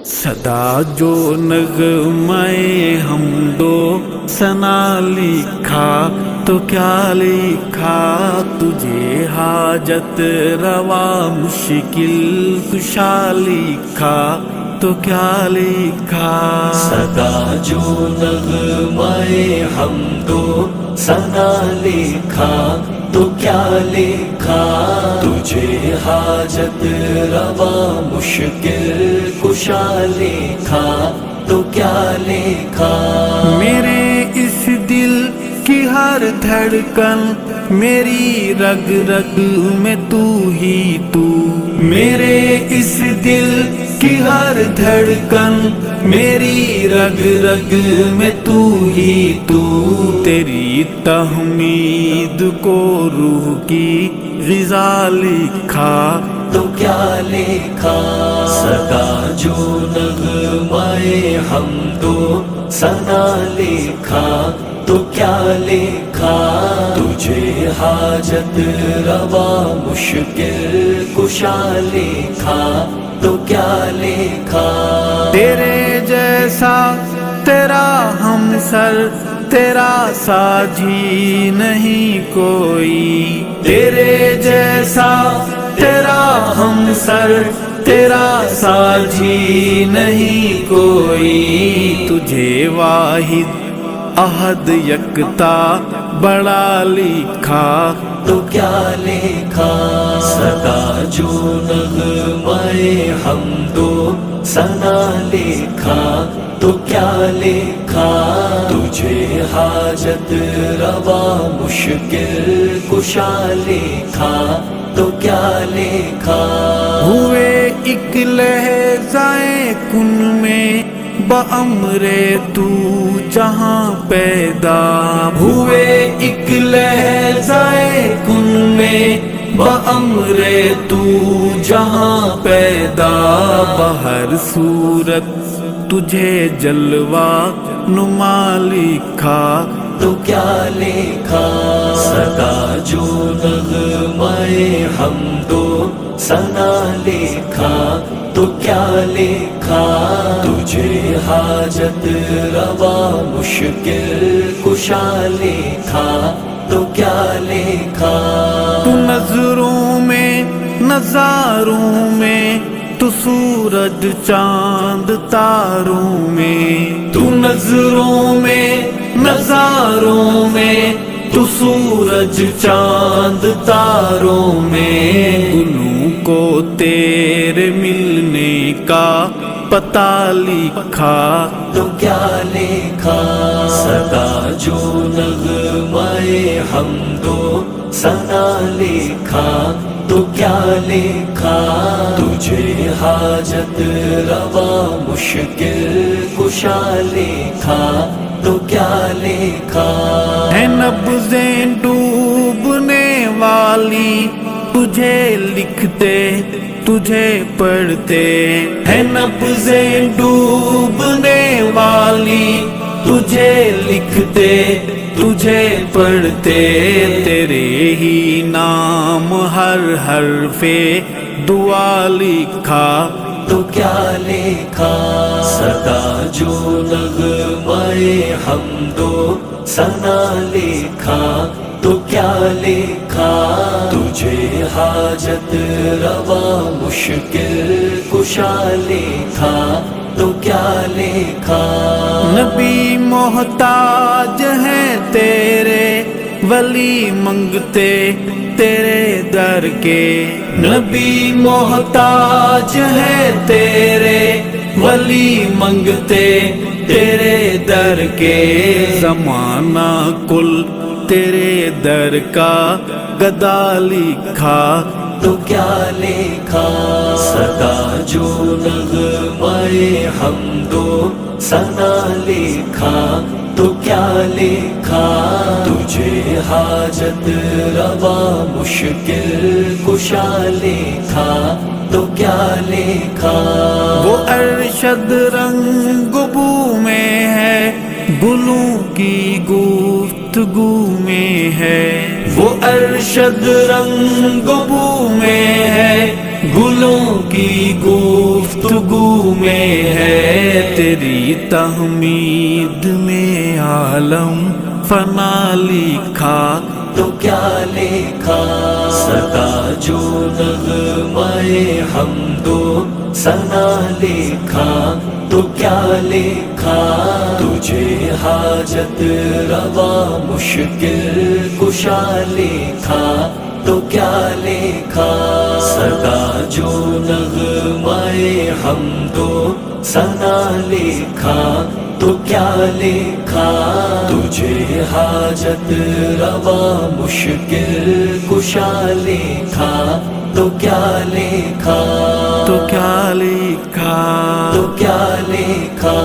صدا جو نغمے حمدو ثنا لکھا تو کیا لکھا، تجھے حاجت روا مشکل کشا لکھا تو کیا لکھا۔ صدا جو نغمے حمدو ثنا لکھا تو کیا لکھا، تجھے حاجت روا مشکل کشا لکھا تو کیا لکھا۔ میرے اس دل کی ہر دھڑکن، میری رگ رگ میں تو ہی تو، میرے اس دل کی ہر دھڑکن، میری رگ رگ میں تو ہی تو، تیری تحمید کو روح کی غذا لکھا تو کیا لکھا۔ صدا جو نغمے حمدو ثنا لکھا تو کیا لکھا، تجھے حاجت روا مشکل کشا لکھا تو کیا لکھا۔ تیرے جیسا تیرا ہمسر، تیرا ساجی نہیں کوئی، تیرے جیسا تیرا ہمسر، تیرا ساجی نہیں کوئی، تجھے واحد احد یکتا بڑا لکھا تو کیا لکھا۔ صدا جو نغمے حمدو ثنا لکھا تو کیا لکھا، تجھے حاجت روا مشکل کشا لکھا تو کیا لکھا۔ ہوئے ایک لحظۂ کن میں بامر تو جہاں پیدا، ہوئے ایک لحظۂ کن میں بامر تو جہاں پیدا، بہر صورت تجھے جلوہ نما لکھا تو کیا لکھا۔ صدا جو نغمے حمدو ثنا لکھا تو کیا لکھا، تجھے حاجت روا مشکل کشا لکھا تو کیا لکھا۔ تو نظروں میں نظاروں میں، تو سورج چاند تاروں میں، تو نظروں میں نظاروں میں، تو سورج چاند تاروں میں، گلوں کو تیرے ملنے کا پتہ لکھا تو کیا لکھا۔ صدا جو نغمے حمدو ثنا لکھا تو کیا لکھا، تجھے حاجت روا مشکل کشا لکھا تو کیا لکھا۔ ہے نبضیں ڈوبنے والی، تجھے لکھتے تجھے پڑھتے، ہے نبضیں ڈوبنے والی، تجھے لکھتے تجھے پڑھتے، تیرے ہی نام ہر حرف دعا لکھا تو کیا لکھا۔ صدا جو نغمے حمدو ثنا لکھا تو کیا لکھا، تجھے حاجت روا مشکل کشا لکھا تو کیا لکھا۔ نبی محتاج ہیں تیرے، ولی منگتے تیرے در کے، نبی محتاج ہیں تیرے، ولی منگتے تیرے در کے، زمانہ کل تیرے در کا گدا لکھا تو کیا لکھا۔ صدا جو نغمے حمدو ثنا لکھا تو کیا لکھا، تجھے حاجت روا مشکل کشا لکھا تو کیا لکھا۔ وہ ارشد رنگ بو میں ہے، گلوں کی گفتگو میں ہے، وہ ارشد رنگ بو میں ہے، گلوں کی گفتگو میں ہے تیری تحمید میں عالم فنا لکھا تو کیا لکھا، صدا جو نغمۂ حمد و ثنا لکھا تو کیا لکھا، تجھے حاجت روا مشکل کشا لکھا تو کیا لکھا، صدا جو نغمۂ حمد و ثنا لکھا تو کیا لکھا، تجھے حاجت روا مشکل کشا لکھا تو کیا لکھا، تو کیا لکھا، تو کیا لکھا۔